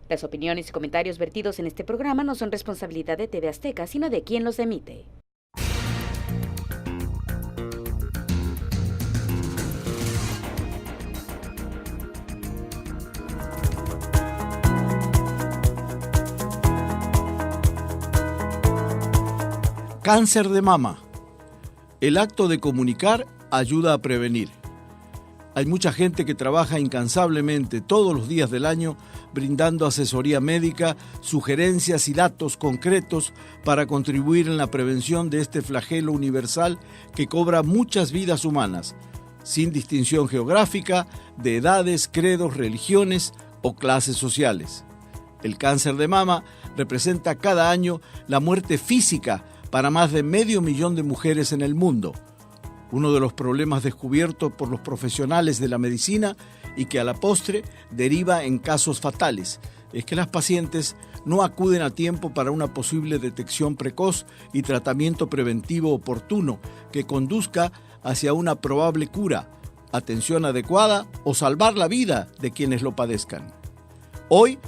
Las opiniones y comentarios vertidos en este programa no son responsabilidad de TV Azteca, sino de quien los emite. Cáncer de mama. El acto de comunicar ayuda a prevenir. Hay mucha gente que trabaja incansablemente todos los días del año brindando asesoría médica, sugerencias y datos concretos para contribuir en la prevención de este flagelo universal que cobra muchas vidas humanas, sin distinción geográfica, de edades, credos, religiones o clases sociales. El cáncer de mama representa cada año la muerte física para más de 500.000 de mujeres en el mundo. Uno de los problemas descubiertos por los profesionales de la medicina y que a la postre deriva en casos fatales es que las pacientes no acuden a tiempo para una posible detección precoz y tratamiento preventivo oportuno que conduzca hacia una probable cura, atención adecuada o salvar la vida de quienes lo padezcan. Hoy,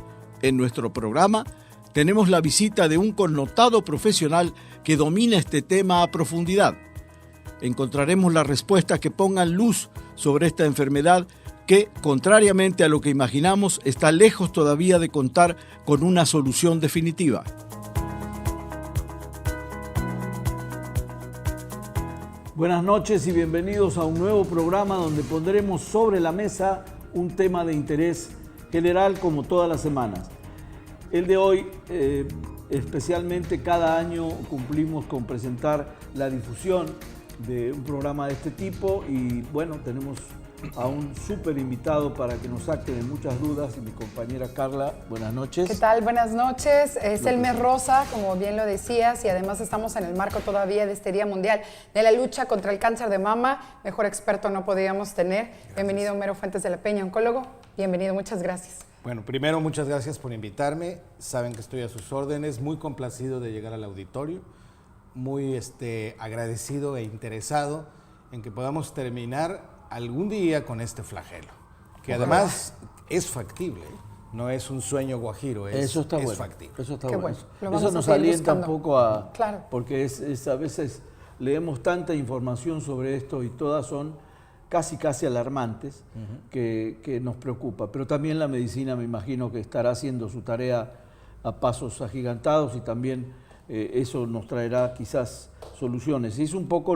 en nuestro programa, tenemos la visita de un connotado profesional que domina este tema a profundidad. Encontraremos las respuestas que pongan luz sobre esta enfermedad que, contrariamente a lo que imaginamos, está lejos todavía de contar con una solución definitiva. Buenas noches y bienvenidos a un nuevo programa donde pondremos sobre la mesa un tema de interés general como todas las semanas. El de hoy, especialmente cada año cumplimos con presentar la difusión de un programa de este tipo y bueno, tenemos a un súper invitado para que nos saque de muchas dudas y mi compañera Carla, buenas noches. ¿Qué tal? Buenas noches. Es el mes rosa, como bien lo decías, y además estamos en el marco todavía de este Día Mundial de la lucha contra el cáncer de mama. Mejor experto no podíamos tener. Gracias. Bienvenido, Homero Fuentes de la Peña, oncólogo. Bienvenido, muchas gracias. Bueno, primero, muchas gracias por invitarme. Saben que estoy a sus órdenes, muy complacido de llegar al auditorio, muy agradecido e interesado en que podamos terminar algún día con este flagelo, que además es factible, no es un sueño guajiro, eso está bueno, factible. Eso está bueno. Bueno. Eso nos alienta un poco a... Claro. Porque a veces leemos tanta información sobre esto y todas son casi alarmantes, que nos preocupa. Pero también la medicina me imagino que estará haciendo su tarea a pasos agigantados y también eso nos traerá quizás soluciones. Y es un poco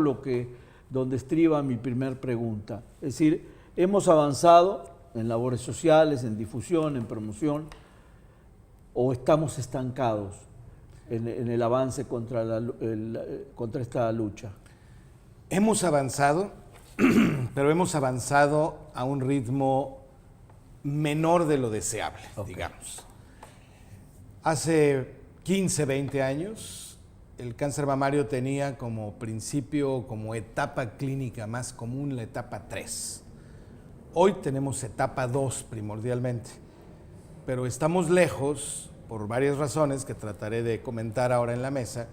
donde estriba mi primer pregunta. Es decir, hemos avanzado en labores sociales, en difusión, en promoción, o estamos estancados en el avance contra esta lucha. Hemos avanzado, pero hemos avanzado a un ritmo menor de lo deseable, digamos. Hace 15, 20 años, el cáncer mamario tenía como principio, como etapa clínica más común, la etapa 3. Hoy tenemos etapa 2 primordialmente, pero estamos lejos, por varias razones que trataré de comentar ahora en la mesa,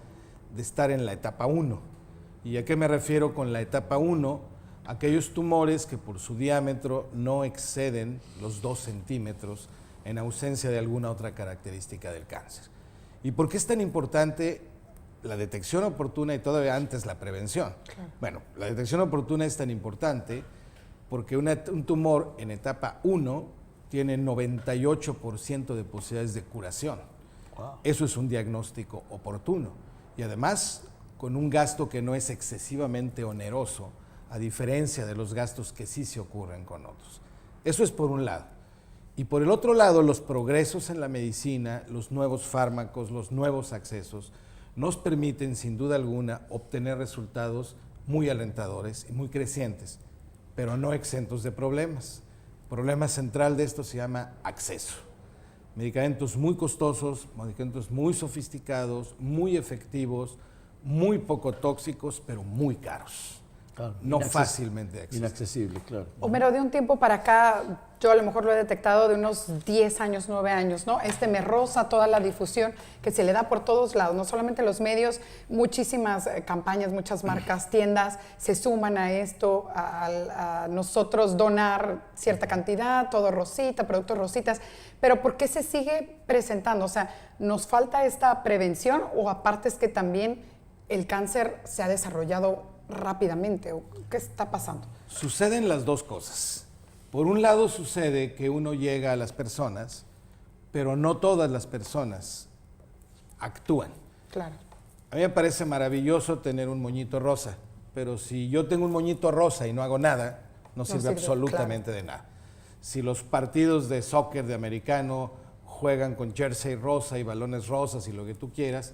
de estar en la etapa 1. ¿Y a qué me refiero con la etapa 1? Aquellos tumores que por su diámetro no exceden los 2 centímetros en ausencia de alguna otra característica del cáncer. ¿Y por qué es tan importante la detección oportuna y todavía antes la prevención? Claro. Bueno, la detección oportuna es tan importante porque un tumor en etapa 1 tiene 98% de posibilidades de curación. Wow. Eso es un diagnóstico oportuno y además con un gasto que no es excesivamente oneroso, a diferencia de los gastos que sí se ocurren con otros. Eso es por un lado. Y por el otro lado, los progresos en la medicina, los nuevos fármacos, los nuevos accesos, nos permiten, sin duda alguna, obtener resultados muy alentadores y muy crecientes, pero no exentos de problemas. El problema central de esto se llama acceso. Medicamentos muy costosos, medicamentos muy sofisticados, muy efectivos, muy poco tóxicos, pero muy caros. Claro, no fácilmente accesible. Inaccesible, claro. Homero, de un tiempo para acá, yo a lo mejor lo he detectado de unos 10 años, 9 años, ¿no? Me rosa toda la difusión que se le da por todos lados, no solamente los medios, muchísimas campañas, muchas marcas, tiendas se suman a esto, a nosotros donar cierta cantidad, todo rosita, productos rositas, pero ¿por qué se sigue presentando? O sea, ¿nos falta esta prevención o aparte es que también el cáncer se ha desarrollado rápidamente? ¿O qué está pasando? Suceden las dos cosas. Por un lado sucede que uno llega a las personas, pero no todas las personas actúan. Claro. A mí me parece maravilloso tener un moñito rosa, pero si yo tengo un moñito rosa y no hago nada, no sirve absolutamente de nada. Si los partidos de soccer de americano juegan con jersey rosa y balones rosas y lo que tú quieras,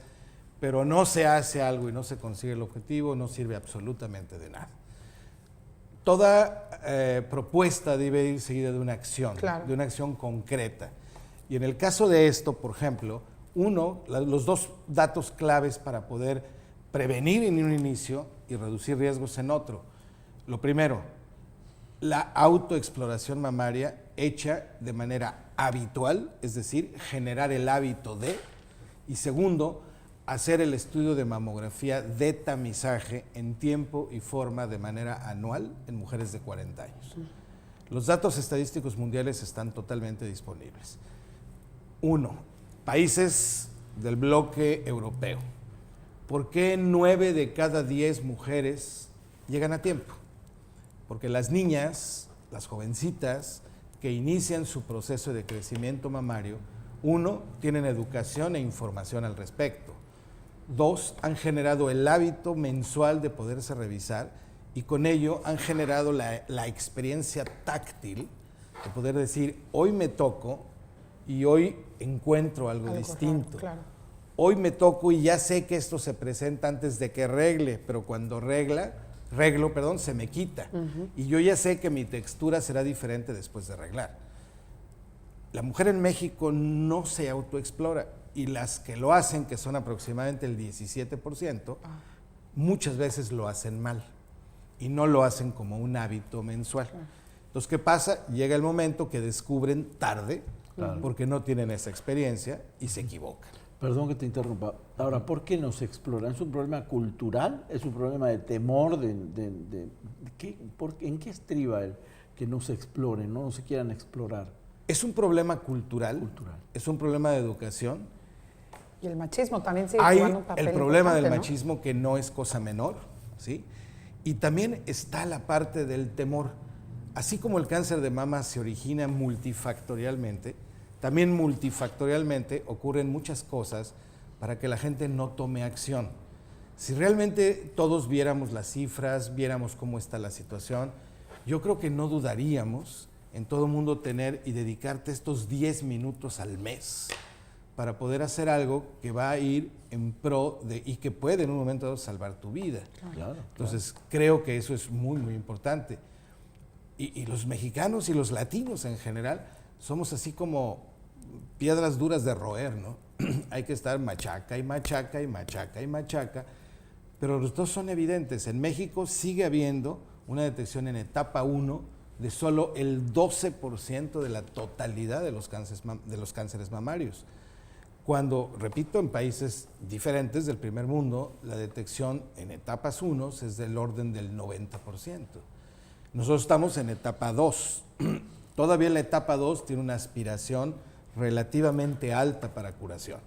pero no se hace algo y no se consigue el objetivo, no sirve absolutamente de nada. Toda propuesta debe ir seguida de una acción, de una acción concreta. Y en el caso de esto, por ejemplo, los dos datos claves para poder prevenir en un inicio y reducir riesgos en otro. Lo primero, la autoexploración mamaria hecha de manera habitual, es decir, generar el hábito de. Y segundo, hacer el estudio de mamografía de tamizaje en tiempo y forma de manera anual en mujeres de 40 años. Los datos estadísticos mundiales están totalmente disponibles. 1. Países del bloque europeo. ¿Por qué 9 de cada 10 mujeres llegan a tiempo? Porque las niñas, las jovencitas que inician su proceso de crecimiento mamario, 1, tienen educación e información al respecto. 2, han generado el hábito mensual de poderse revisar y con ello han generado la experiencia táctil de poder decir, hoy me toco y hoy encuentro algo distinto. Claro. Hoy me toco y ya sé que esto se presenta antes de que regle, pero cuando reglo, se me quita. Y yo ya sé que mi textura será diferente después de reglar. La mujer en México no se autoexplora. Y las que lo hacen, que son aproximadamente el 17%, muchas veces lo hacen mal y no lo hacen como un hábito mensual. Entonces, ¿qué pasa? Llega el momento que descubren tarde, porque no tienen esa experiencia y se equivocan. Perdón que te interrumpa. Ahora, ¿por qué no se exploran? ¿Es un problema cultural? ¿Es un problema de temor? ¿En qué estriba el que no se exploren, no se quieran explorar? Es un problema cultural. Es un problema de educación. Y el machismo también sigue jugando un papel importante, el problema del machismo, que no es cosa menor, ¿sí? Y también está la parte del temor. Así como el cáncer de mama se origina multifactorialmente, también multifactorialmente ocurren muchas cosas para que la gente no tome acción. Si realmente todos viéramos las cifras, viéramos cómo está la situación, yo creo que no dudaríamos en todo mundo tener y dedicarte estos 10 minutos al mes para poder hacer algo que va a ir en pro de, y que puede en un momento dado salvar tu vida. Claro, Entonces, creo que eso es muy, muy importante. Y los mexicanos y los latinos en general somos así como piedras duras de roer, ¿no? Hay que estar machaca y machaca y machaca y machaca, pero los dos son evidentes. En México sigue habiendo una detección en etapa 1 de solo el 12% de la totalidad de los cánceres mamarios. Cuando, repito, en países diferentes del primer mundo, la detección en etapas 1 es del orden del 90%. Nosotros estamos en etapa 2. Todavía la etapa 2 tiene una aspiración relativamente alta para curación.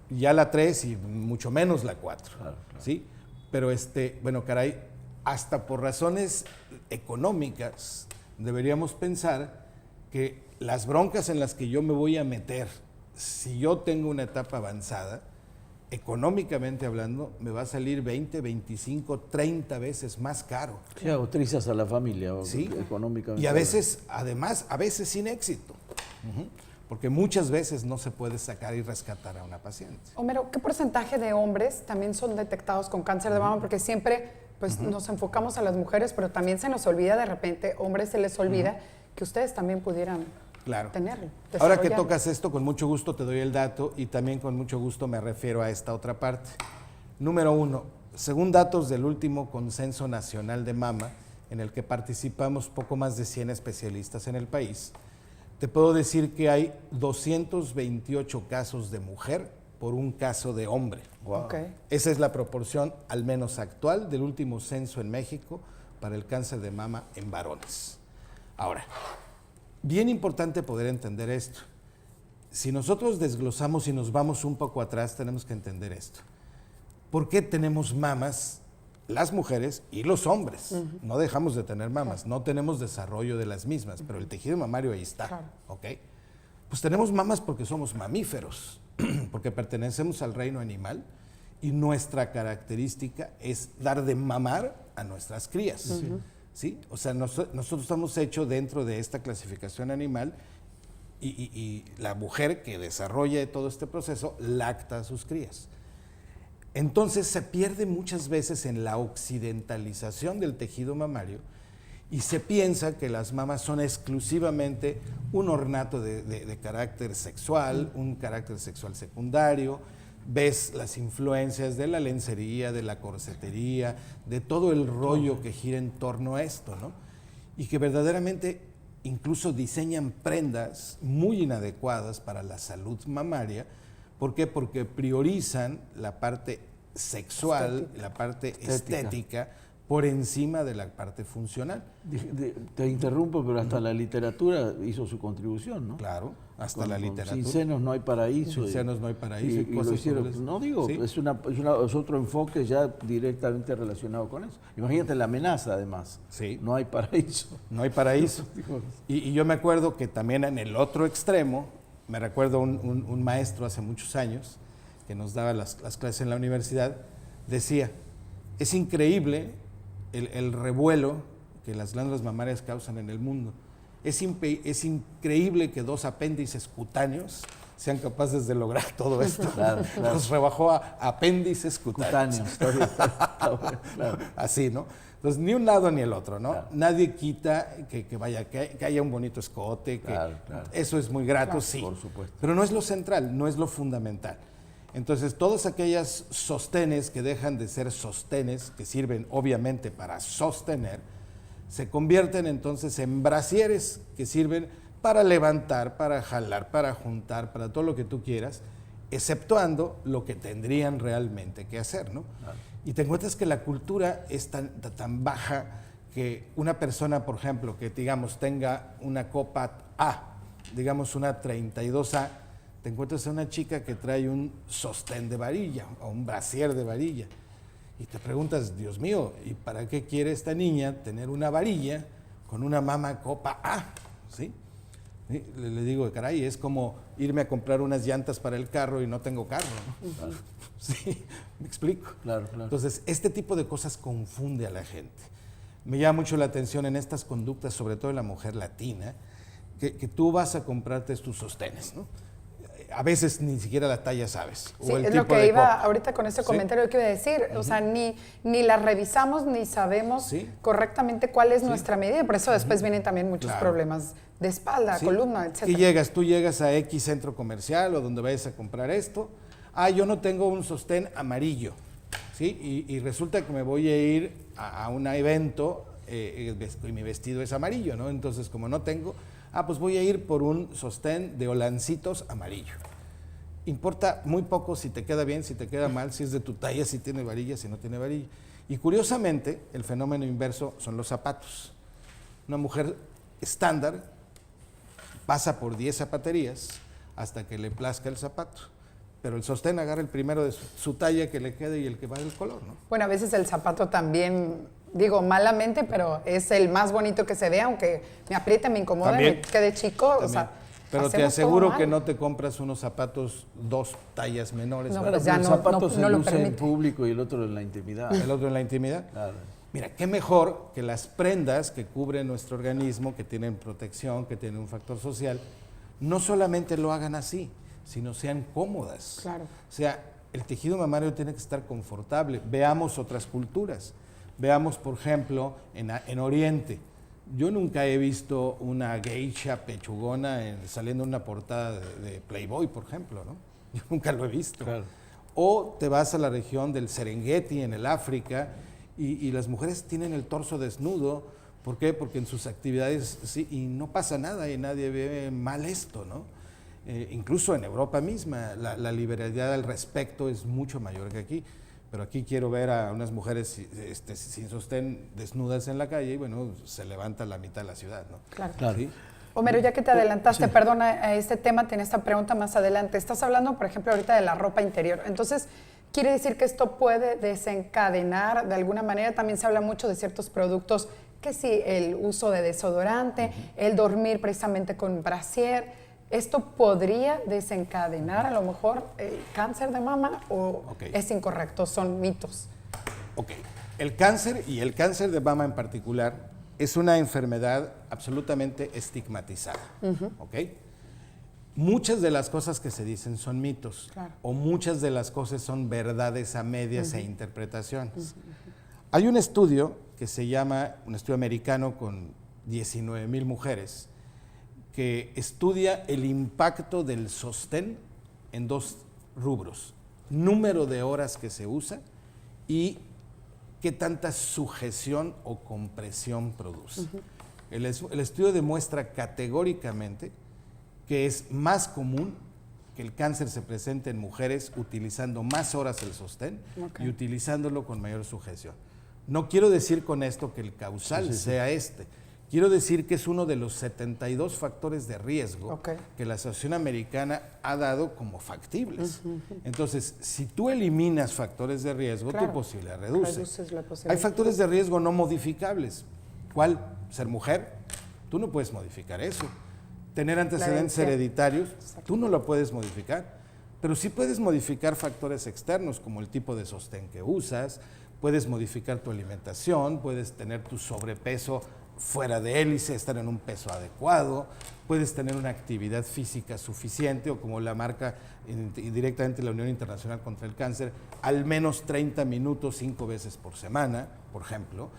Ya la 3 y mucho menos la 4. Claro. ¿Sí? Pero bueno, caray, hasta por razones económicas deberíamos pensar que las broncas en las que yo me voy a meter, si yo tengo una etapa avanzada, económicamente hablando, me va a salir 20, 25, 30 veces más caro. Sí, o trizas a la familia, ¿sí? Económicamente. Y a veces, además, a veces sin éxito. Porque muchas veces no se puede sacar y rescatar a una paciente. Homero, ¿qué porcentaje de hombres también son detectados con cáncer de mama? Porque siempre pues, nos enfocamos a las mujeres, pero también se nos olvida de repente, hombres se les olvida que ustedes también pudieran tenerlo. Ahora que tocas esto, con mucho gusto te doy el dato y también con mucho gusto me refiero a esta otra parte. Número 1, según datos del último Consenso Nacional de Mama, en el que participamos poco más de 100 especialistas en el país, te puedo decir que hay 228 casos de mujer por un caso de hombre. Wow. Okay. Esa es la proporción, al menos actual, del último censo en México para el cáncer de mama en varones. Ahora, bien importante poder entender esto. Si nosotros desglosamos y nos vamos un poco atrás, tenemos que entender esto. ¿Por qué tenemos mamas las mujeres y los hombres? No dejamos de tener mamas, no tenemos desarrollo de las mismas, pero el tejido mamario ahí está. Claro. ¿Ok? Pues tenemos mamas porque somos mamíferos, porque pertenecemos al reino animal y nuestra característica es dar de mamar a nuestras crías. ¿Sí? O sea, nosotros estamos hechos dentro de esta clasificación animal y la mujer que desarrolla todo este proceso lacta a sus crías. Entonces se pierde muchas veces en la occidentalización del tejido mamario y se piensa que las mamas son exclusivamente un ornato de carácter sexual, un carácter sexual secundario. Ves las influencias de la lencería, de la corsetería, de todo el rollo que gira en torno a esto, ¿no? Y que verdaderamente incluso diseñan prendas muy inadecuadas para la salud mamaria. ¿Por qué? Porque priorizan la parte sexual, la parte estética, por encima de la parte funcional. Te interrumpo, pero hasta la literatura hizo su contribución, ¿no? Claro, hasta la literatura. Sin senos no hay paraíso. Sin senos no hay paraíso. Y lo hicieron, no digo, ¿sí? es otro enfoque ya directamente relacionado con eso. Imagínate la amenaza, además. Sí. No hay paraíso. No hay paraíso. Y yo me acuerdo que también en el otro extremo, me recuerdo un maestro hace muchos años que nos daba las clases en la universidad, decía, es increíble el revuelo que las glándulas mamarias causan en el mundo. Es increíble que 2 apéndices cutáneos sean capaces de lograr todo esto. Claro. Nos rebajó a apéndices cutáneos. Claro. Así, ¿no? Entonces, ni un lado ni el otro, ¿no? Claro. Nadie quita que haya un bonito escote, que Claro. eso es muy grato, sí. Por supuesto. Pero no es lo central, no es lo fundamental. Entonces, todas aquellas sostenes que dejan de ser sostenes, que sirven obviamente para sostener, se convierten entonces en brasieres que sirven para levantar, para jalar, para juntar, para todo lo que tú quieras, exceptuando lo que tendrían realmente que hacer, ¿no? Claro. Y te encuentras que la cultura es tan baja que una persona, por ejemplo, que digamos tenga una copa A, digamos una 32A, te encuentras a una chica que trae un sostén de varilla o un brasier de varilla. Y te preguntas, Dios mío, ¿y para qué quiere esta niña tener una varilla con una mama copa A? ¿Sí? ¿Sí? Le digo, caray, es como irme a comprar unas llantas para el carro y no tengo carro, ¿no? Claro. Sí, me explico. Claro. Entonces, este tipo de cosas confunde a la gente. Me llama mucho la atención en estas conductas, sobre todo en la mujer latina, que tú vas a comprarte tus sostenes, ¿no? A veces ni siquiera la talla sabes. Sí, o el es tipo lo que de iba copa. ahorita con ese ¿Sí? comentario que iba a decir. O sea, ni la revisamos ni sabemos ¿Sí? correctamente cuál es nuestra medida. Por eso después vienen también muchos Claro. problemas de espalda, ¿Sí? columna, Y etc. tú llegas a X centro comercial o donde vayas a comprar esto. Yo no tengo un sostén amarillo, ¿sí? Y resulta que me voy a ir a un evento y mi vestido es amarillo, ¿no? Entonces, como no tengo, pues voy a ir por un sostén de holancitos amarillo. Importa muy poco si te queda bien, si te queda mal, si es de tu talla, si tiene varilla, si no tiene varilla. Y curiosamente, el fenómeno inverso son los zapatos. Una mujer estándar pasa por 10 zapaterías hasta que le plazca el zapato. Pero el sostén agarra el primero de su talla que le quede y el que va del color, ¿no? Bueno, a veces el zapato también, digo malamente, pero es el más bonito que se ve, aunque me apriete, me incomode, También. me quede chico. También. O sea, pero te hacemos todo aseguro mal. que no te compras unos zapatos 2 tallas menores, No, ¿verdad? pues ya el no- zapato no- se no lo luce en permite. público y el otro en la intimidad. El otro en la intimidad. Claro. Mira, qué mejor que las prendas que cubren nuestro organismo, que tienen protección, que tienen un factor social, no solamente lo hagan así, sino sean cómodas. Claro. O sea, el tejido mamario tiene que estar confortable. Veamos otras culturas. Veamos, por ejemplo, en Oriente. Yo nunca he visto una geisha pechugona saliendo en una portada de Playboy, por ejemplo, ¿no? Yo nunca lo he visto. Claro. o te vas a la región del Serengeti, en el África, y las mujeres tienen el torso desnudo. ¿Por qué? Porque en sus actividades, sí, y no pasa nada y nadie ve mal esto, ¿no? Incluso en Europa misma, la liberalidad al respecto es mucho mayor que aquí. Pero aquí quiero ver a unas mujeres sin sostén desnudas en la calle y bueno, se levanta la mitad de la ciudad, ¿no? Claro. ¿Sí? Homero, ya que te adelantaste, perdona, a este tema, tiene esta pregunta más adelante. Estás hablando, por ejemplo, ahorita de la ropa interior. Entonces, ¿quiere decir que esto puede desencadenar de alguna manera? También se habla mucho de ciertos productos, que sí, el uso de desodorante, el dormir precisamente con brasier. ¿Esto podría desencadenar a lo mejor cáncer de mama o es incorrecto, son mitos? Ok, el cáncer y el cáncer de mama en particular es una enfermedad absolutamente estigmatizada, ¿ok? Muchas de las cosas que se dicen son mitos, claro, o muchas de las cosas son verdades a medias e interpretaciones. Hay un estudio que se llama, un estudio americano con 19,000 mujeres, que estudia el impacto del sostén en 2 rubros: número de horas que se usa y qué tanta sujeción o compresión produce. El estudio demuestra categóricamente que es más común que el cáncer se presente en mujeres utilizando más horas el sostén y utilizándolo con mayor sujeción. No quiero decir con esto que el causal sea este. Quiero decir que es uno de los 72 factores de riesgo que la Asociación Americana ha dado como factibles. Entonces, si tú eliminas factores de riesgo, tu posibilidad reduce. Reduces la posibilidad. Hay factores de riesgo no modificables. ¿Cuál? Ser mujer. Tú no puedes modificar eso. Tener antecedentes hereditarios, tú no lo puedes modificar. Pero sí puedes modificar factores externos, como el tipo de sostén que usas, puedes modificar tu alimentación, puedes tener tu sobrepeso fuera de hélice, estar en un peso adecuado, puedes tener una actividad física suficiente o como la marca directamente la Unión Internacional contra el Cáncer, al menos 30 minutos 5 veces por semana, por ejemplo.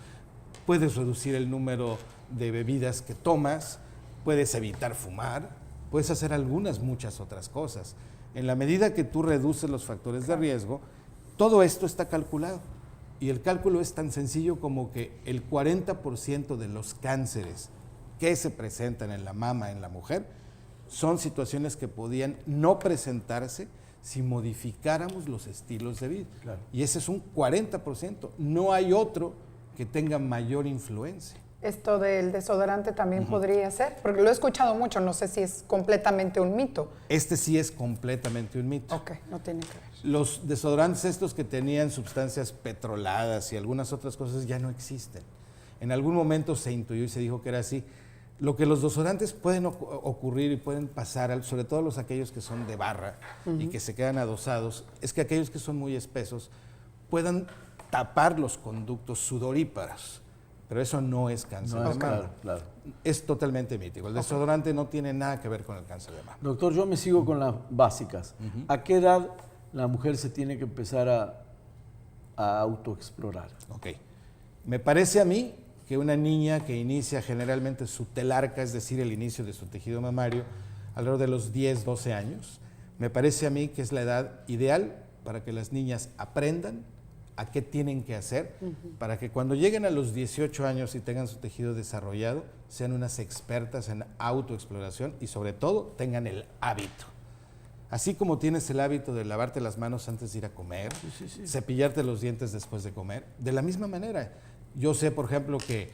Puedes reducir el número de bebidas que tomas, puedes evitar fumar, puedes hacer muchas otras cosas. En la medida que tú reduces los factores de riesgo, todo esto está calculado. Y el cálculo es tan sencillo como que el 40% de los cánceres que se presentan en la mama en la mujer son situaciones que podían no presentarse si modificáramos los estilos de vida. Claro. Y ese es un 40%. No hay otro que tenga mayor influencia. Esto del desodorante también podría ser, porque lo he escuchado mucho, no sé si es completamente un mito. Este sí es completamente un mito. Ok, no tiene que ver. Los desodorantes estos que tenían sustancias petroladas y algunas otras cosas ya no existen. En algún momento se intuyó y se dijo que era así. Lo que los desodorantes pueden ocurrir y pueden pasar, sobre todo aquellos que son de barra y que se quedan adosados, es que aquellos que son muy espesos puedan tapar los conductos sudoríparos. Pero eso no es cáncer de mama. Claro. Es totalmente mítico. El desodorante no tiene nada que ver con el cáncer de mama. Doctor, yo me sigo con las básicas. ¿A qué edad la mujer se tiene que empezar a autoexplorar? Ok. Me parece a mí que una niña que inicia generalmente su telarca, es decir, el inicio de su tejido mamario, alrededor de los 10, 12 años, me parece a mí que es la edad ideal para que las niñas aprendan a qué tienen que hacer para que cuando lleguen a los 18 años y tengan su tejido desarrollado, sean unas expertas en autoexploración y sobre todo tengan el hábito. Así como tienes el hábito de lavarte las manos antes de ir a comer, cepillarte los dientes después de comer, de la misma manera. Yo sé, por ejemplo, que,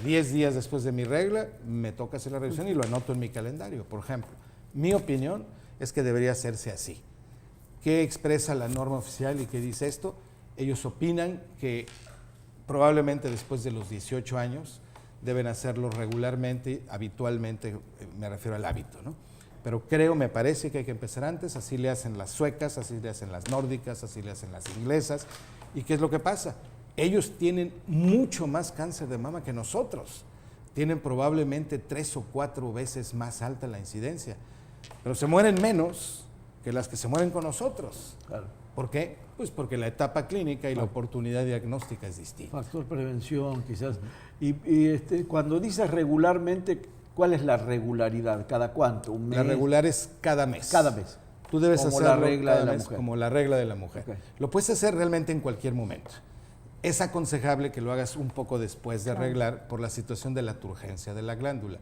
10 días después de mi regla, me toca hacer la revisión y lo anoto en mi calendario, por ejemplo. Mi opinión es que debería hacerse así. ¿Qué expresa la norma oficial y qué dice esto? Ellos opinan que probablemente después de los 18 años deben hacerlo regularmente, habitualmente, me refiero al hábito, ¿no? Pero me parece que hay que empezar antes, así le hacen las suecas, así le hacen las nórdicas, así le hacen las inglesas. ¿Y qué es lo que pasa? Ellos tienen mucho más cáncer de mama que nosotros. Tienen probablemente 3 o 4 veces más alta la incidencia, pero se mueren menos que las que se mueren con nosotros. Claro. ¿Por qué? Pues porque la etapa clínica y la oportunidad diagnóstica es distinta. Factor prevención, quizás. Y cuando dices regularmente, ¿cuál es la regularidad? ¿Cada cuánto? ¿Un mes? La regular es cada mes. Cada mes. Tú debes como hacerlo la regla cada de la mes mujer. como la regla de la mujer. Ok. Lo puedes hacer realmente en cualquier momento. Es aconsejable que lo hagas un poco después de arreglar por la situación de la turgencia de la glándula.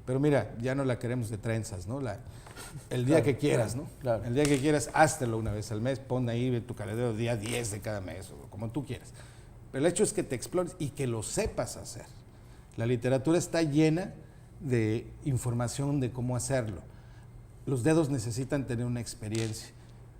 Pero mira, ya no la queremos de trenzas, ¿no? El día que quieras, ¿no? Claro. El día que quieras, háztelo una vez al mes, pon ahí tu calendario día 10 de cada mes, o como tú quieras. Pero el hecho es que te explores y que lo sepas hacer. La literatura está llena de información de cómo hacerlo. Los dedos necesitan tener una experiencia.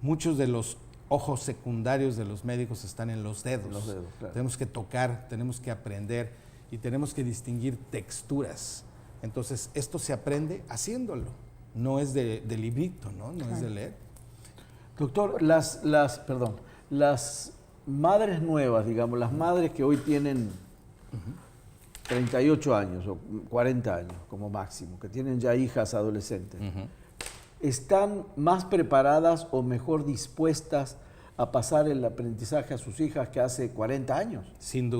Muchos de los ojos secundarios de los médicos están en los dedos. Los dedos, claro. Tenemos que tocar, tenemos que aprender y tenemos que distinguir texturas. Entonces, esto se aprende haciéndolo. No es de librito, ¿no? No es de leer. Doctor, las madres nuevas, digamos, las madres que hoy tienen 38 años o 40 años como máximo, que tienen ya hijas adolescentes, ¿están más preparadas o mejor dispuestas a pasar el aprendizaje a sus hijas que hace 40 años? Sin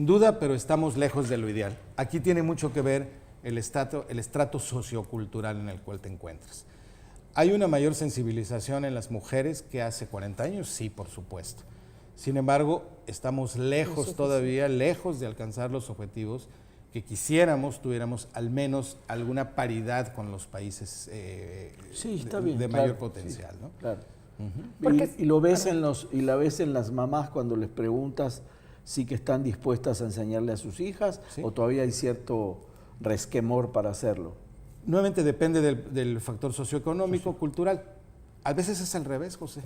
duda, pero estamos lejos de lo ideal. Aquí tiene mucho que ver el estrato sociocultural en el cual te encuentras. ¿Hay una mayor sensibilización en las mujeres que hace 40 años? Sí, por supuesto. Sin embargo, estamos lejos todavía, lejos de alcanzar los objetivos que quisiéramos, tuviéramos al menos alguna paridad con los países Sí, está bien, de claro, mayor potencial, sí, ¿no? Claro. Porque- Y lo ves la ves en las mamás cuando les preguntas si que están dispuestas a enseñarle a sus hijas, Sí. o todavía hay cierto resquemor para hacerlo. Nuevamente depende del factor socioeconómico, cultural. A veces es al revés, José.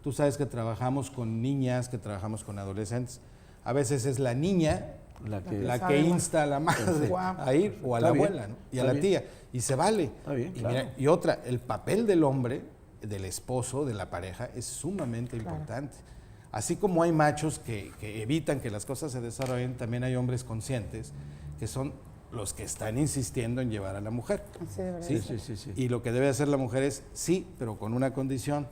Tú sabes que trabajamos con niñas, que trabajamos con adolescentes. A veces es la niña La que, la sabe que más. insta a la madre Guau. a ir, o a Está la bien, abuela, ¿no? Y a está la bien. tía. Y se vale. Está bien, Y, claro. y otra, el papel del hombre, del esposo, de la pareja, es sumamente importante. Así como hay machos que evitan que las cosas se desarrollen, también hay hombres conscientes que son los que están insistiendo en llevar a la mujer. Así debería ¿Sí? ser. Sí. Y lo que debe hacer la mujer es, sí, pero con una condición,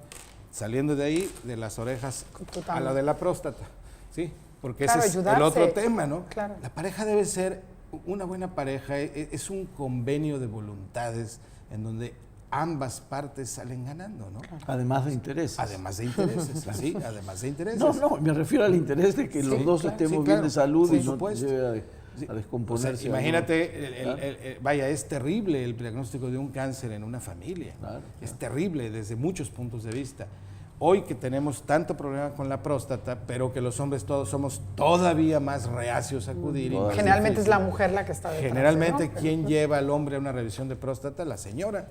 saliendo de ahí, de las orejas a la de la próstata, ¿sí? Porque Claro, ese es el ayudarse. otro tema, ¿no? Claro. La pareja debe ser una buena pareja, es un convenio de voluntades en donde ambas partes salen ganando, ¿no? además de intereses. Además de intereses, sí, además de intereses. No, me refiero al interés de que Sí, los dos claro, estemos sí, bien claro, de salud por y no supuesto. lleve Sí. a O sea, descomponerse. imagínate, vaya, es terrible el diagnóstico de un cáncer en una familia. Claro, Es terrible desde muchos puntos de vista. Hoy que tenemos tanto problema con la próstata, pero que los hombres todos somos todavía más reacios a acudir. y más Generalmente es difícil. la mujer la que está detrás. Generalmente, ¿no? ¿quién lleva al hombre a una revisión de próstata? La señora.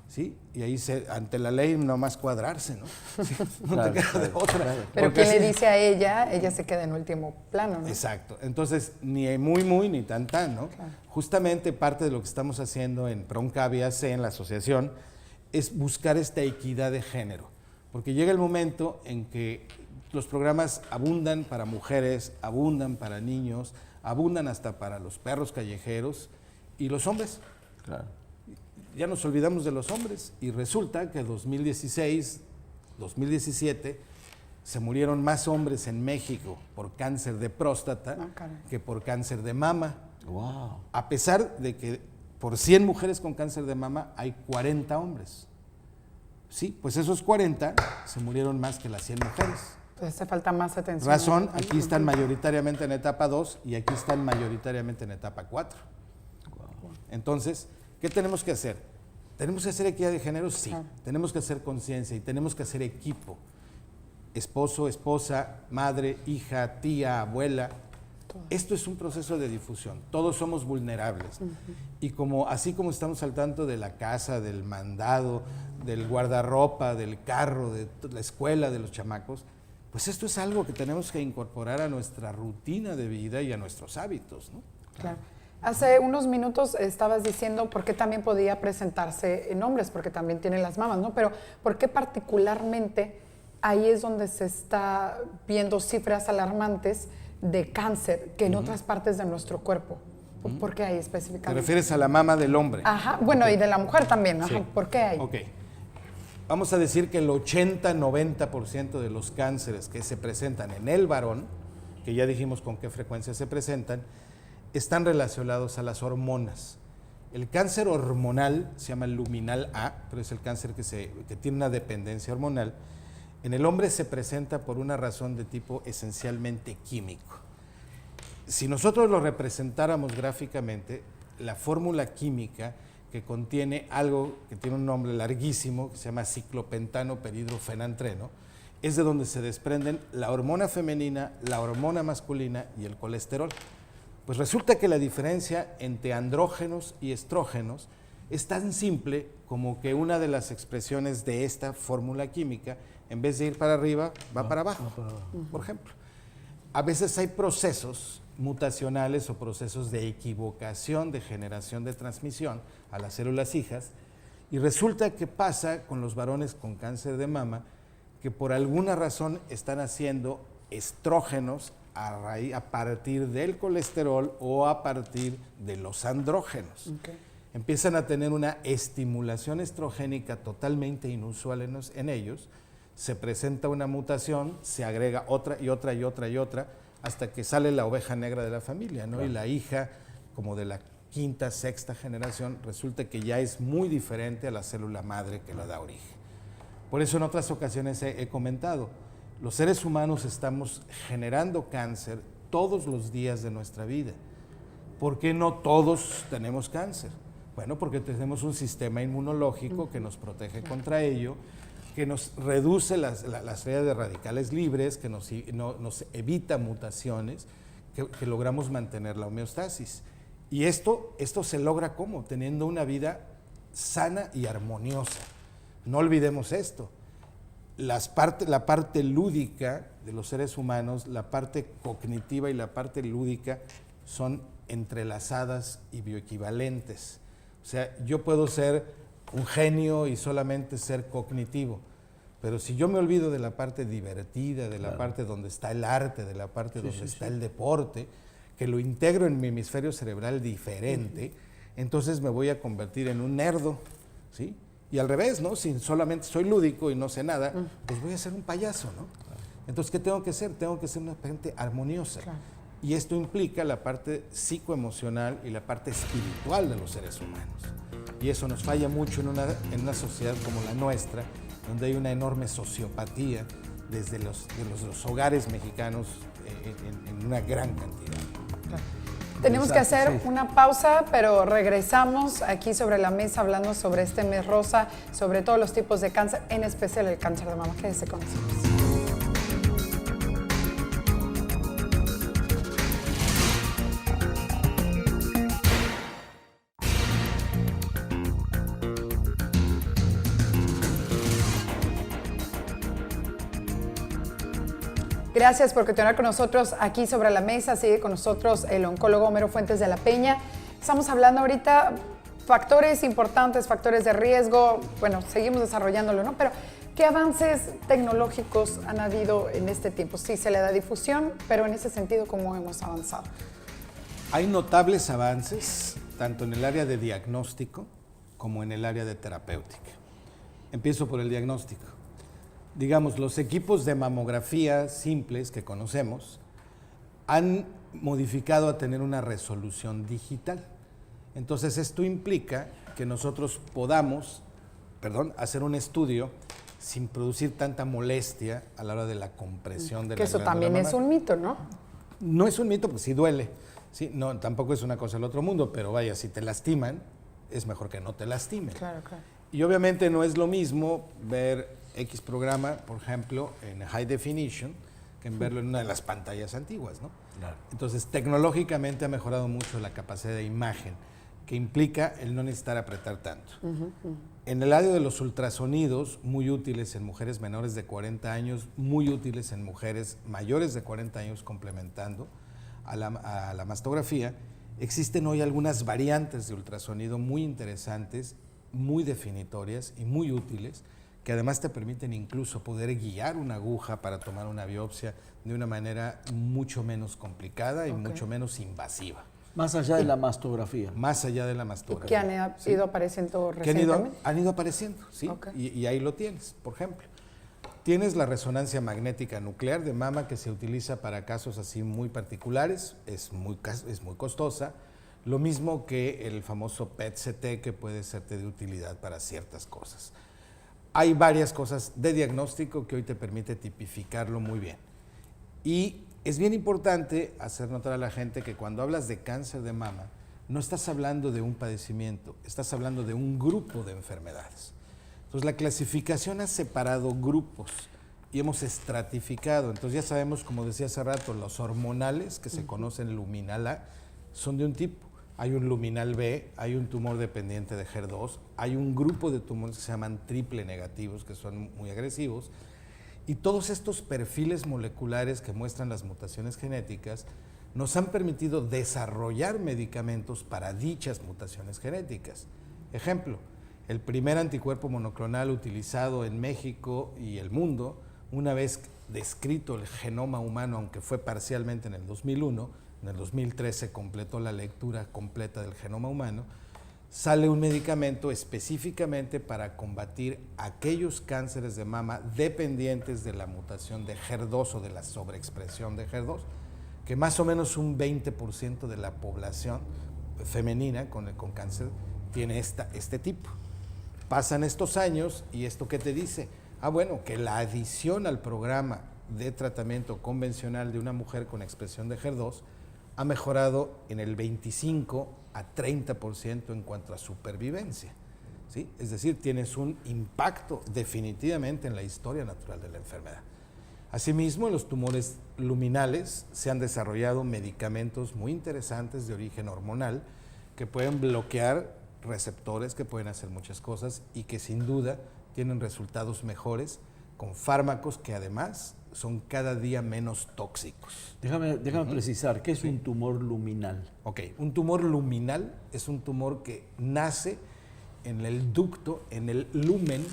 ¿Sí? Y ahí ante la ley nomás cuadrarse, ¿no? Sí, no Claro, te queda de claro, otra. Pero Porque quien le así- dice a ella se queda en último plano, ¿no? Exacto. Entonces, ni muy, ni tan, ¿no? Claro. Justamente parte de lo que estamos haciendo en Proncavi AC, en la asociación, es buscar esta equidad de género. Porque llega el momento en que los programas abundan para mujeres, abundan para niños, abundan hasta para los perros callejeros y los hombres. Claro. Ya nos olvidamos de los hombres y resulta que 2016, 2017 se murieron más hombres en México por cáncer de próstata Ah, caray. que por cáncer de mama, Wow. a pesar de que por 100 mujeres con cáncer de mama hay 40 hombres. Sí, pues esos 40 se murieron más que las 100 mujeres. Entonces hace falta más atención. Razón, aquí están mayoritariamente en etapa 2 y aquí están mayoritariamente en etapa 4. Entonces, ¿qué tenemos que hacer? ¿Tenemos que hacer equidad de género? Sí. Claro. Tenemos que hacer conciencia y tenemos que hacer equipo. Esposo, esposa, madre, hija, tía, abuela. Esto es un proceso de difusión. Todos somos vulnerables. Y así como estamos al tanto de la casa, del mandado, del guardarropa, del carro, de la escuela, de los chamacos, pues esto es algo que tenemos que incorporar a nuestra rutina de vida y a nuestros hábitos, ¿no? Claro. Hace unos minutos estabas diciendo por qué también podía presentarse en hombres, porque también tienen las mamas, ¿no? Pero ¿por qué particularmente ahí es donde se está viendo cifras alarmantes de cáncer que en otras partes de nuestro cuerpo? ¿Por qué ahí ¿Te específicamente? refieres a la mama del hombre? Ajá, bueno, y de la mujer también, ajá. Sí. ¿Por qué ahí? Ok. Vamos a decir que el 80-90% de los cánceres que se presentan en el varón, que ya dijimos con qué frecuencia se presentan, están relacionados a las hormonas. El cáncer hormonal se llama luminal A, pero es el cáncer que tiene una dependencia hormonal. En el hombre se presenta por una razón de tipo esencialmente químico. Si nosotros lo representáramos gráficamente, la fórmula química que contiene algo que tiene un nombre larguísimo, que se llama ciclopentano perhidrofenantreno, es de donde se desprenden la hormona femenina, la hormona masculina y el colesterol. Pues resulta que la diferencia entre andrógenos y estrógenos es tan simple como que una de las expresiones de esta fórmula química, en vez de ir para arriba, va para abajo, por ejemplo. A veces hay procesos mutacionales o procesos de equivocación de generación de transmisión a las células hijas, y resulta que pasa con los varones con cáncer de mama que por alguna razón están haciendo estrógenos a partir del colesterol o a partir de los andrógenos. Okay. Empiezan a tener una estimulación estrogénica totalmente inusual en ellos, se presenta una mutación, se agrega otra y otra y otra y otra, hasta que sale la oveja negra de la familia, ¿no? Claro. Y la hija, como de la quinta, sexta generación, resulta que ya es muy diferente a la célula madre que la da origen. Por eso en otras ocasiones he comentado, los seres humanos estamos generando cáncer todos los días de nuestra vida. ¿Por qué no todos tenemos cáncer? Bueno, porque tenemos un sistema inmunológico que nos protege contra ello, que nos reduce las redes de radicales libres, que nos evita mutaciones, que logramos mantener la homeostasis. Y esto se logra ¿cómo? Teniendo una vida sana y armoniosa. No olvidemos esto. La parte lúdica de los seres humanos, la parte cognitiva y la parte lúdica son entrelazadas y bioequivalentes. O sea, yo puedo ser un genio y solamente ser cognitivo, pero si yo me olvido de la parte divertida, de la parte donde está el arte, de la parte donde está el deporte, que lo integro en mi hemisferio cerebral diferente, entonces me voy a convertir en un nerdo, ¿sí? Y al revés, ¿no? Si solamente soy lúdico y no sé nada, pues voy a ser un payaso, ¿no? Entonces, ¿qué tengo que ser? Tengo que ser una gente armoniosa. Claro. Y esto implica la parte psicoemocional y la parte espiritual de los seres humanos. Y eso nos falla mucho en una sociedad como la nuestra, donde hay una enorme sociopatía desde los hogares mexicanos en una gran cantidad. Claro. Tenemos que hacer una pausa, pero regresamos aquí sobre la mesa hablando sobre este mes rosa, sobre todos los tipos de cáncer, en especial el cáncer de mama. Quédese con nosotros. Gracias por continuar con nosotros aquí sobre la mesa. Sigue con nosotros el oncólogo Homero Fuentes de la Peña. Estamos hablando ahorita factores importantes, factores de riesgo. Bueno, seguimos desarrollándolo, ¿no? Pero, ¿qué avances tecnológicos han habido en este tiempo? Sí, se le da difusión, pero en ese sentido, ¿cómo hemos avanzado? Hay notables avances, tanto en el área de diagnóstico como en el área de terapéutica. Empiezo por el diagnóstico. Digamos, los equipos de mamografía simples que conocemos han modificado a tener una resolución digital. Entonces, esto implica que nosotros podamos, hacer un estudio sin producir tanta molestia a la hora de la compresión de la glándula mamaria. Que eso también es un mito, ¿no? No es un mito, pues sí duele. Sí, no, tampoco es una cosa del otro mundo, pero vaya, si te lastiman, es mejor que no te lastimen. Claro, claro. Y obviamente no es lo mismo ver X programa, por ejemplo, en High Definition, que en verlo en una de las pantallas antiguas, ¿no? Claro. Entonces, tecnológicamente ha mejorado mucho la capacidad de imagen, que implica el no necesitar apretar tanto. En el área de los ultrasonidos, muy útiles en mujeres menores de 40 años, muy útiles en mujeres mayores de 40 años, complementando a la mastografía, existen hoy algunas variantes de ultrasonido muy interesantes, muy definitorias y muy útiles, que además te permiten incluso poder guiar una aguja para tomar una biopsia de una manera mucho menos complicada y mucho menos invasiva. Más allá de la mastografía. Más allá de la mastografía. ¿Y que han ido apareciendo recientemente? Han ido apareciendo, sí. Y ahí lo tienes, por ejemplo. Tienes la resonancia magnética nuclear de mama, que se utiliza para casos así muy particulares, es muy costosa. Lo mismo que el famoso PET-CT, que puede serte de utilidad para ciertas cosas. Hay varias cosas de diagnóstico que hoy te permite tipificarlo muy bien. Y es bien importante hacer notar a la gente que cuando hablas de cáncer de mama, no estás hablando de un padecimiento, estás hablando de un grupo de enfermedades. Entonces, la clasificación ha separado grupos y hemos estratificado. Entonces, ya sabemos, como decía hace rato, los hormonales, que se conocen luminal A, son de un tipo. Hay un luminal B, hay un tumor dependiente de HER2, hay un grupo de tumores que se llaman triple negativos, que son muy agresivos, y todos estos perfiles moleculares que muestran las mutaciones genéticas nos han permitido desarrollar medicamentos para dichas mutaciones genéticas. Ejemplo, el primer anticuerpo monoclonal utilizado en México y el mundo, una vez descrito el genoma humano, aunque fue parcialmente en el 2001, en el 2003 se completó la lectura completa del genoma humano, sale un medicamento específicamente para combatir aquellos cánceres de mama dependientes de la mutación de HER2 o de la sobreexpresión de HER2, que más o menos un 20% de la población femenina con cáncer tiene este tipo. Pasan estos años y ¿esto qué te dice? Bueno, que la adición al programa de tratamiento convencional de una mujer con expresión de HER2 ha mejorado en el 25 a 30% en cuanto a supervivencia, ¿sí? Es decir, tienes un impacto definitivamente en la historia natural de la enfermedad. Asimismo, en los tumores luminales se han desarrollado medicamentos muy interesantes de origen hormonal que pueden bloquear receptores, que pueden hacer muchas cosas y que sin duda tienen resultados mejores con fármacos que además son cada día menos tóxicos. Déjame precisar, ¿qué es un tumor luminal? Ok, un tumor luminal es un tumor que nace en el ducto, en el lumen,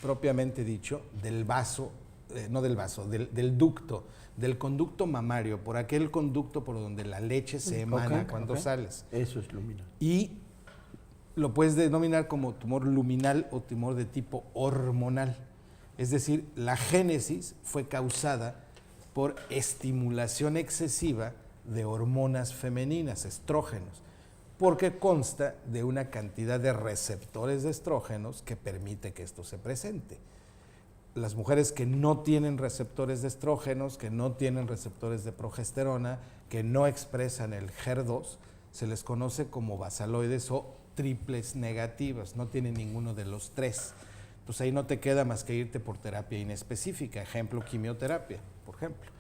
propiamente dicho, del vaso, del ducto, del conducto mamario, por aquel conducto por donde la leche se emana cuando sales. Eso es luminal. Y lo puedes denominar como tumor luminal o tumor de tipo hormonal. Es decir, la génesis fue causada por estimulación excesiva de hormonas femeninas, estrógenos, porque consta de una cantidad de receptores de estrógenos que permite que esto se presente. Las mujeres que no tienen receptores de estrógenos, que no tienen receptores de progesterona, que no expresan el HER2, se les conoce como basaloides o triples negativas, no tienen ninguno de los tres. Pues ahí no te queda más que irte por terapia inespecífica, ejemplo, quimioterapia, por ejemplo.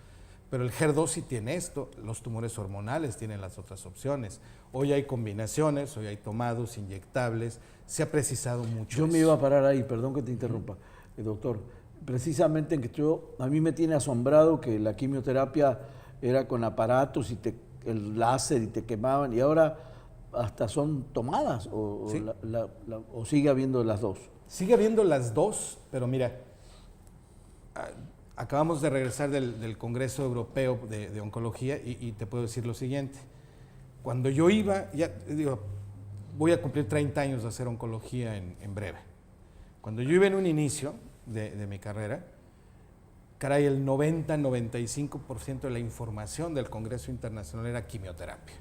Pero el HER2 sí tiene esto, los tumores hormonales tienen las otras opciones. Hoy hay combinaciones, hoy hay tomados, inyectables, se ha precisado mucho. Yo me iba a parar ahí, perdón que te interrumpa, doctor. Precisamente en que a mí me tiene asombrado que la quimioterapia era con aparatos y el láser y te quemaban, y ahora hasta son tomadas, ¿sí? o sigue habiendo las dos. Sigue habiendo las dos, pero mira, acabamos de regresar del Congreso Europeo de Oncología y te puedo decir lo siguiente. Cuando yo iba, voy a cumplir 30 años de hacer oncología en breve. Cuando yo iba en un inicio de mi carrera, caray, el 90-95% de la información del Congreso Internacional era quimioterapia.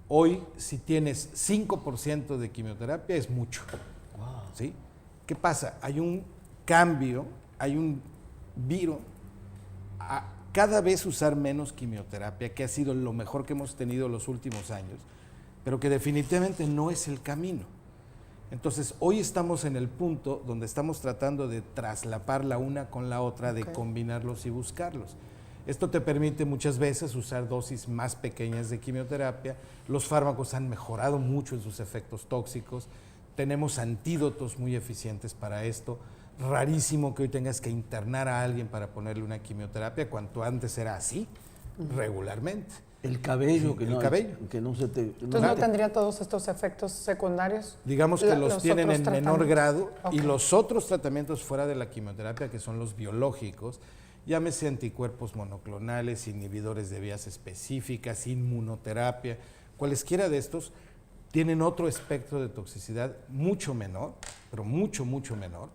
Hoy, si tienes 5% de quimioterapia, es mucho. Wow. ¿Sí? ¿Qué pasa? Hay un cambio, hay un viro a cada vez usar menos quimioterapia, que ha sido lo mejor que hemos tenido los últimos años, pero que definitivamente no es el camino. Entonces, hoy estamos en el punto donde estamos tratando de traslapar la una con la otra, de combinarlos y buscarlos. Esto te permite muchas veces usar dosis más pequeñas de quimioterapia. Los fármacos han mejorado mucho en sus efectos tóxicos. Tenemos antídotos muy eficientes para esto. Rarísimo que hoy tengas que internar a alguien para ponerle una quimioterapia, cuanto antes era así, regularmente. El cabello, que no se te... Entonces no tendría todos estos efectos secundarios. Digamos que los tienen en menor grado, okay. Y los otros tratamientos fuera de la quimioterapia, que son los biológicos, llámese anticuerpos monoclonales, inhibidores de vías específicas, inmunoterapia, cualesquiera de estos tienen otro espectro de toxicidad mucho menor, pero mucho, mucho menor.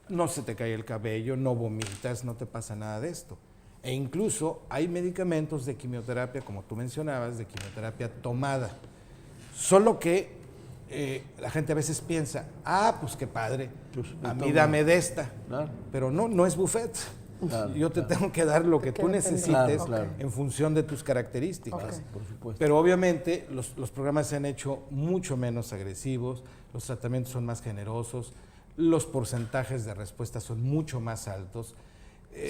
No se te cae el cabello, no vomitas, no te pasa nada de esto. E incluso hay medicamentos de quimioterapia, como tú mencionabas, de quimioterapia tomada. Solo que la gente a veces piensa, pues qué padre, Pues, a mí toma. dame de esta. Claro. Pero no es buffet. Claro, Yo te claro. tengo que dar lo que tú Claro, necesites claro. en función de tus características. Ok. Por supuesto. Pero obviamente los programas se han hecho mucho menos agresivos, los tratamientos son más generosos, los porcentajes de respuesta son mucho más altos.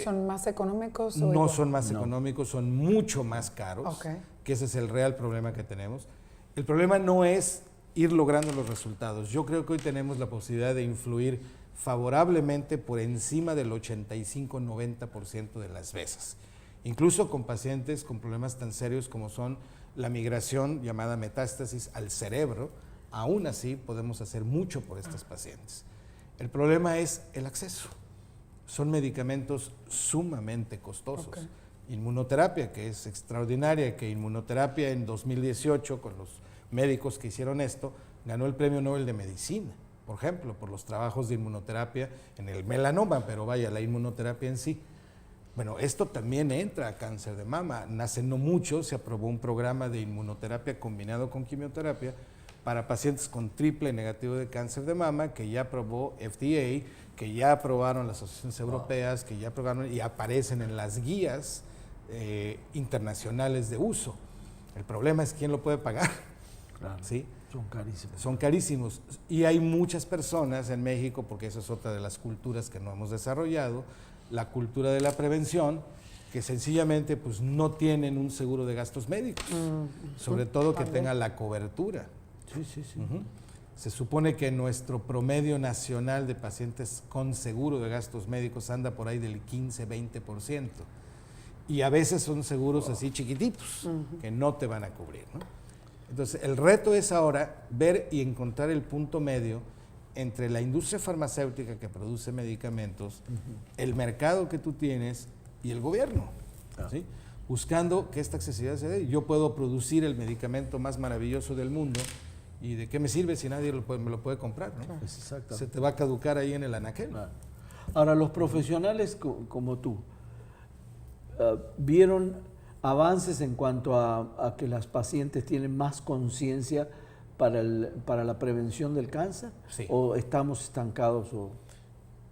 ¿Son más económicos? o No igual? son más No. económicos, son mucho más caros, Ok. que ese es el real problema que tenemos. El problema no es ir logrando los resultados. Yo creo que hoy tenemos la posibilidad de influir favorablemente por encima del 85-90% de las veces, incluso con pacientes con problemas tan serios como son la migración llamada metástasis al cerebro. Aún así podemos hacer mucho por estos pacientes. El problema es el acceso. Son medicamentos sumamente costosos. Ok. Inmunoterapia, que es extraordinaria, que inmunoterapia en 2018, con los médicos que hicieron esto, ganó el Premio Nobel de Medicina, por ejemplo, por los trabajos de inmunoterapia en el melanoma, pero vaya, la inmunoterapia en sí. Bueno, esto también entra a cáncer de mama. Hace no mucho se aprobó un programa de inmunoterapia combinado con quimioterapia para pacientes con triple negativo de cáncer de mama, que ya aprobó FDA, que ya aprobaron las asociaciones europeas, que ya aprobaron y aparecen en las guías internacionales de uso. El problema es quién lo puede pagar. Claro. ¿Sí? Son carísimos. Son carísimos. Y hay muchas personas en México, porque esa es otra de las culturas que no hemos desarrollado, la cultura de la prevención, que sencillamente pues, no tienen un seguro de gastos médicos, sobre todo que También. tenga la cobertura. Sí, sí, sí. Ujú. Se supone que nuestro promedio nacional de pacientes con seguro de gastos médicos anda por ahí del 15-20%. Y a veces son seguros así chiquititos, que no te van a cubrir, ¿no? Entonces, el reto es ahora ver y encontrar el punto medio entre la industria farmacéutica que produce medicamentos, el mercado que tú tienes y el gobierno, ¿sí? Buscando que esta accesibilidad se dé. Yo puedo producir el medicamento más maravilloso del mundo y ¿de qué me sirve si nadie me lo puede comprar, ¿no? Es exacto. Se te va a caducar ahí en el anaquel. Claro. Ahora, los profesionales como tú, ¿vieron avances en cuanto a que las pacientes tienen más conciencia para la prevención del cáncer? Sí. ¿O estamos estancados?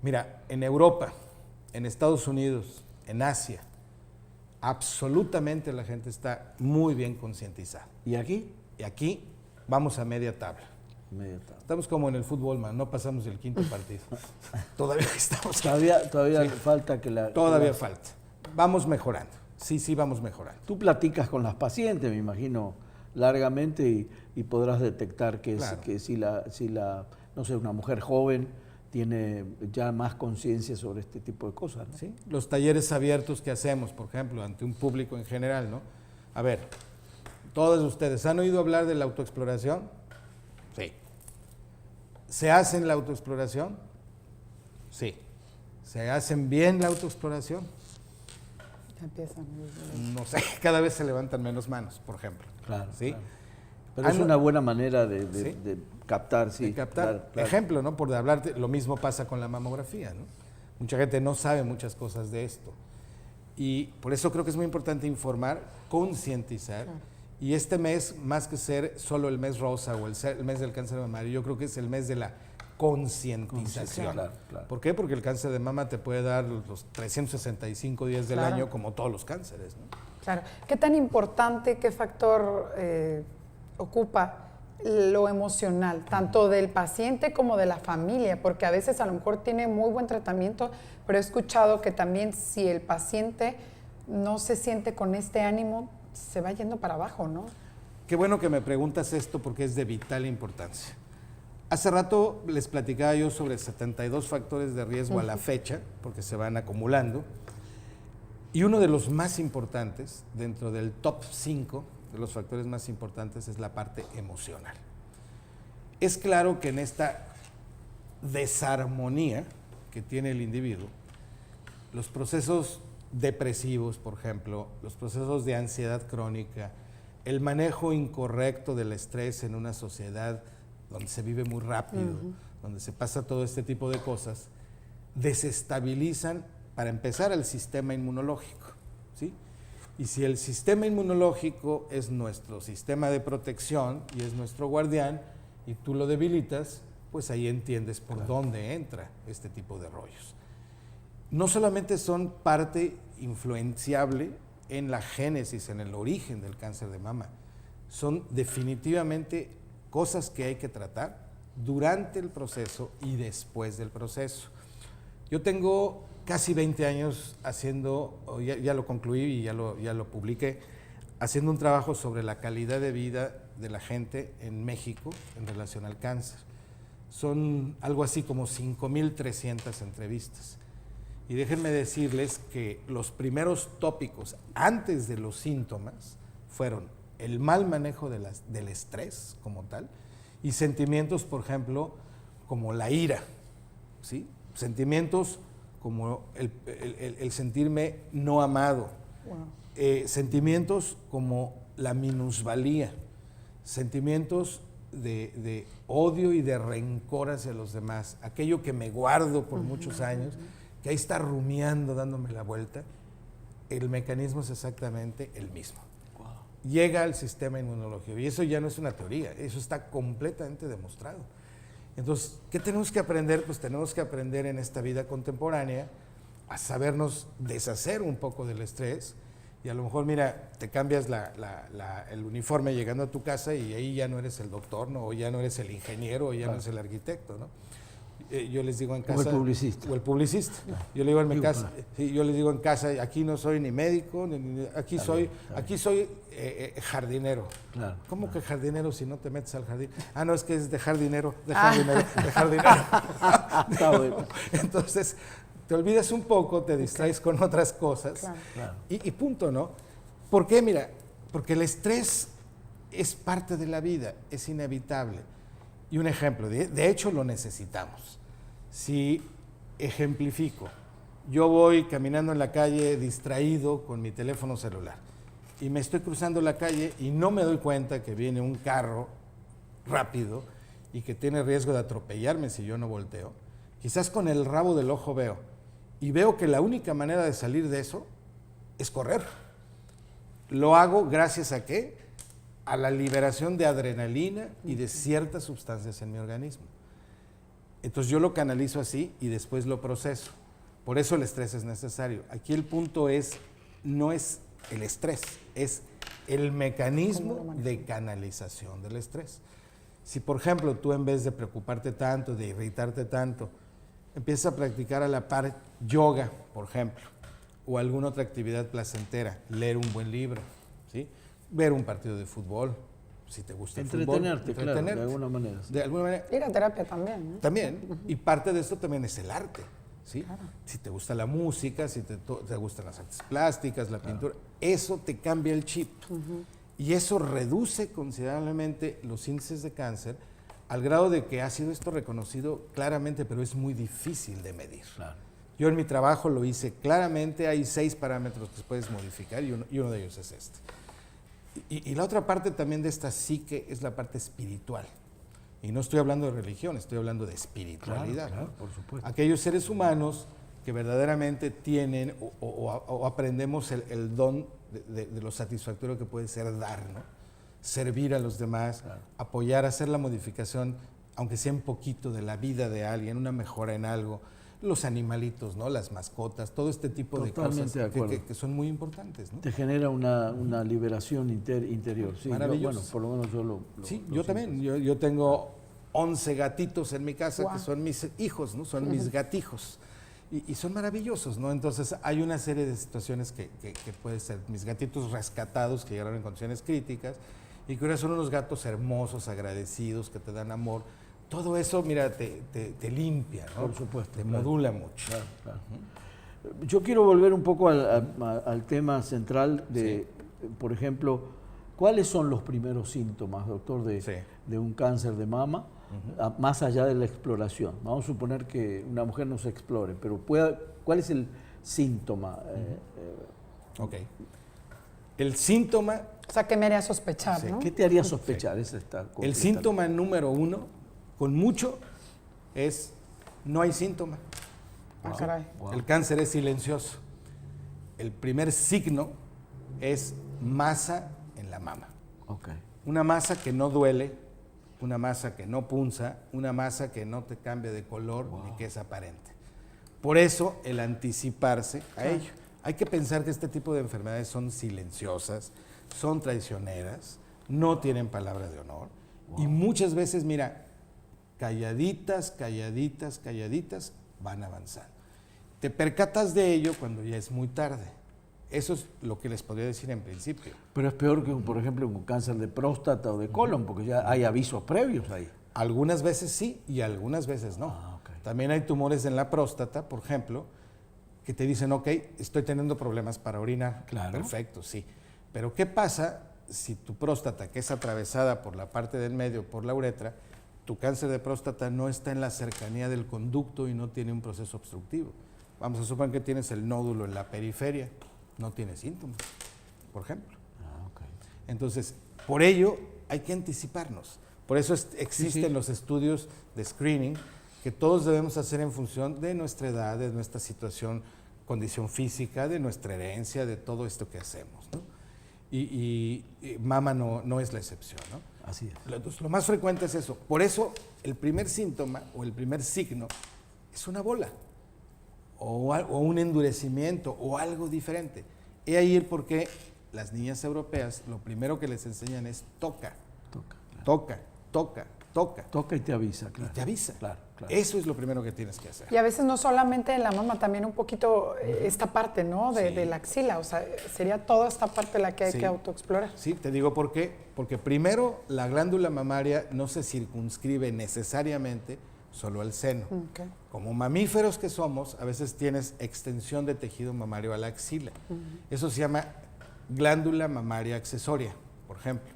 Mira, en Europa, en Estados Unidos, en Asia, absolutamente la gente está muy bien concientizada. ¿Y aquí? Y aquí vamos a media tabla. Media tabla. Estamos como en el fútbol, man, no pasamos el quinto partido. Todavía estamos. Todavía Sí. falta que la... Todavía la- falta. Vamos mejorando. Sí, vamos mejorando. Tú platicas con las pacientes, me imagino, largamente y podrás detectar que, Claro. que si la, no sé, una mujer joven tiene ya más conciencia sobre este tipo de cosas, ¿no? ¿Sí? Los talleres abiertos que hacemos, por ejemplo, ante un público en general, ¿no? A ver, todos ustedes, ¿han oído hablar de la autoexploración? Sí. ¿Se hacen la autoexploración? Sí. ¿Se hacen bien la autoexploración? Ya empiezan. No sé, cada vez se levantan menos manos, por ejemplo. Claro, ¿Sí? claro. Pero es no- una buena manera de ¿Sí? de captar, sí. de captar. claro, claro. Ejemplo, ¿no? Por hablarte, lo mismo pasa con la mamografía, ¿no? Mucha gente no sabe muchas cosas de esto. Y por eso creo que es muy importante informar, concientizar. Y este mes, más que ser solo el mes rosa o el mes del cáncer mamario, yo creo que es el mes de la concientización. Claro, claro. ¿Por qué? Porque el cáncer de mama te puede dar los 365 días del Claro. año, como todos los cánceres, ¿no? Claro. ¿Qué tan importante, qué factor ocupa lo emocional, tanto del paciente como de la familia? Porque a veces a lo mejor tiene muy buen tratamiento, pero he escuchado que también si el paciente no se siente con este ánimo, se va yendo para abajo, ¿no? Qué bueno que me preguntas esto porque es de vital importancia. Hace rato les platicaba yo sobre 72 factores de riesgo a la fecha, porque se van acumulando. Y uno de los más importantes, dentro del top 5 de los factores más importantes, es la parte emocional. Es claro que en esta desarmonía que tiene el individuo, los procesos depresivos, por ejemplo, los procesos de ansiedad crónica, el manejo incorrecto del estrés en una sociedad donde se vive muy rápido, donde se pasa todo este tipo de cosas, desestabilizan, para empezar, el sistema inmunológico, ¿sí? Y si el sistema inmunológico es nuestro sistema de protección y es nuestro guardián, y tú lo debilitas, pues ahí entiendes por dónde entra este tipo de rollos. No solamente son parte influenciable en la génesis, en el origen del cáncer de mama, son definitivamente cosas que hay que tratar durante el proceso y después del proceso. Yo tengo casi 20 años haciendo, ya lo concluí y ya lo publiqué, haciendo un trabajo sobre la calidad de vida de la gente en México en relación al cáncer. Son algo así como 5,300 entrevistas. Y déjenme decirles que los primeros tópicos antes de los síntomas fueron el mal manejo del estrés como tal y sentimientos, por ejemplo, como la ira, ¿sí? Sentimientos como el sentirme no amado, sentimientos como la minusvalía, sentimientos de odio y de rencor hacia los demás, aquello que me guardo por muchos años, que ahí está rumiando, dándome la vuelta. El mecanismo es exactamente el mismo. Llega al sistema inmunológico y eso ya no es una teoría, eso está completamente demostrado. Entonces, ¿qué tenemos que aprender? Pues tenemos que aprender en esta vida contemporánea a sabernos deshacer un poco del estrés y a lo mejor, mira, te cambias el uniforme llegando a tu casa y ahí ya no eres el doctor, ¿no? O ya no eres el ingeniero, o ya no eres el arquitecto, ¿no? Yo les digo en casa... O el publicista. O el publicista. Yo le digo en mi casa, sí, yo les digo en casa, aquí no soy ni médico, aquí soy jardinero. Claro, ¿Cómo que jardinero si no te metes al jardín? Ah, no, es que es de jardinero. Está bueno. Entonces, te olvidas un poco, te distraes con otras cosas y punto, ¿no? ¿Por qué? Mira, porque el estrés es parte de la vida, es inevitable. Y un ejemplo, de hecho lo necesitamos. Si ejemplifico, yo voy caminando en la calle distraído con mi teléfono celular y me estoy cruzando la calle y no me doy cuenta que viene un carro rápido y que tiene riesgo de atropellarme si yo no volteo, quizás con el rabo del ojo veo y veo que la única manera de salir de eso es correr. Lo hago gracias a ¿qué? A la liberación de adrenalina y de ciertas sustancias en mi organismo. Entonces yo lo canalizo así y después lo proceso. Por eso el estrés es necesario. Aquí el punto no es el estrés, es el mecanismo de canalización del estrés. Si, por ejemplo, tú en vez de preocuparte tanto, de irritarte tanto, empiezas a practicar a la par yoga, por ejemplo, o alguna otra actividad placentera, leer un buen libro, ¿sí? Ver un partido de fútbol, si te gusta el fútbol. Entretenerte, claro, de alguna manera. De alguna manera. Ir a terapia también, ¿no? También, y parte de esto también es el arte, ¿sí? Claro. Si te gusta la música, si te gustan las artes plásticas, la pintura, eso te cambia el chip. Y eso reduce considerablemente los índices de cáncer al grado de que ha sido esto reconocido claramente, pero es muy difícil de medir. Claro. Yo en mi trabajo lo hice claramente, hay 6 parámetros que puedes modificar y uno de ellos es este. Y la otra parte también de esta psique es la parte espiritual. Y no estoy hablando de religión, estoy hablando de espiritualidad. Claro, ¿no? por supuesto. Aquellos seres humanos que verdaderamente tienen o aprendemos el don de lo satisfactorio que puede ser dar, ¿no? Servir a los demás, apoyar, hacer la modificación, aunque sea un poquito de la vida de alguien, una mejora en algo. Los animalitos, ¿no? Las mascotas, todo este tipo de cosas que son muy importantes, ¿no? Te genera una liberación interior. Sí, maravilloso. Bueno, por lo menos yo lo sí, yo también. Yo tengo 11 gatitos en mi casa que son mis hijos, ¿no? Son mis gatijos. Y son maravillosos, ¿no? Entonces hay una serie de situaciones que puede ser mis gatitos rescatados que llegaron en condiciones críticas y que ahora son unos gatos hermosos, agradecidos, que te dan amor. Todo eso, mira, te limpia, ¿no? Por supuesto. Te modula mucho. Claro, claro. Yo quiero volver un poco al tema central de, por ejemplo, ¿cuáles son los primeros síntomas, doctor, de un cáncer de mama, más allá de la exploración? Vamos a suponer que una mujer no se explore, pero ¿cuál es el síntoma? Ok. El síntoma... O sea, ¿qué me haría sospechar, no? ¿Qué te haría sospechar? El síntoma número 1, con mucho, es no hay síntoma. Ah, caray. El cáncer es silencioso. El primer signo es masa en la mama. Ok. Una masa que no duele, una masa que no punza, una masa que no te cambia de color ni que es aparente. Por eso el anticiparse a ello. Hay que pensar que este tipo de enfermedades son silenciosas, son traicioneras, no tienen palabra de honor y muchas veces, mira, calladitas, calladitas, calladitas, van avanzando. Te percatas de ello cuando ya es muy tarde. Eso es lo que les podría decir en principio. Pero es peor que, por ejemplo, un cáncer de próstata o de colon, porque ya hay avisos previos ahí. Algunas veces sí y algunas veces no. Ok. También hay tumores en la próstata, por ejemplo, que te dicen, ok, estoy teniendo problemas para orinar. Claro. Perfecto, sí. Pero ¿qué pasa si tu próstata, que es atravesada por la parte del medio, por la uretra, tu cáncer de próstata no está en la cercanía del conducto y no tiene un proceso obstructivo? Vamos a suponer que tienes el nódulo en la periferia, no tiene síntomas, por ejemplo. Entonces, por ello hay que anticiparnos. Por eso existen los estudios de screening que todos debemos hacer en función de nuestra edad, de nuestra situación, condición física, de nuestra herencia, de todo esto que hacemos, ¿no? Y mama no es la excepción, ¿no? Así es. Lo más frecuente es eso. Por eso el primer síntoma o el primer signo es una bola o un endurecimiento o algo diferente. He ahí el por qué las niñas europeas lo primero que les enseñan es toca, toca, toca, toca. Toca y te avisa, claro. Y te avisa. Claro. Eso es lo primero que tienes que hacer. Y a veces no solamente en la mama, también un poquito esta parte, ¿no? De la axila, o sea, sería toda esta parte la que hay que autoexplorar. Sí, te digo por qué. Porque primero, la glándula mamaria no se circunscribe necesariamente solo al seno. Okay. Como mamíferos que somos, a veces tienes extensión de tejido mamario a la axila. Eso se llama glándula mamaria accesoria, por ejemplo,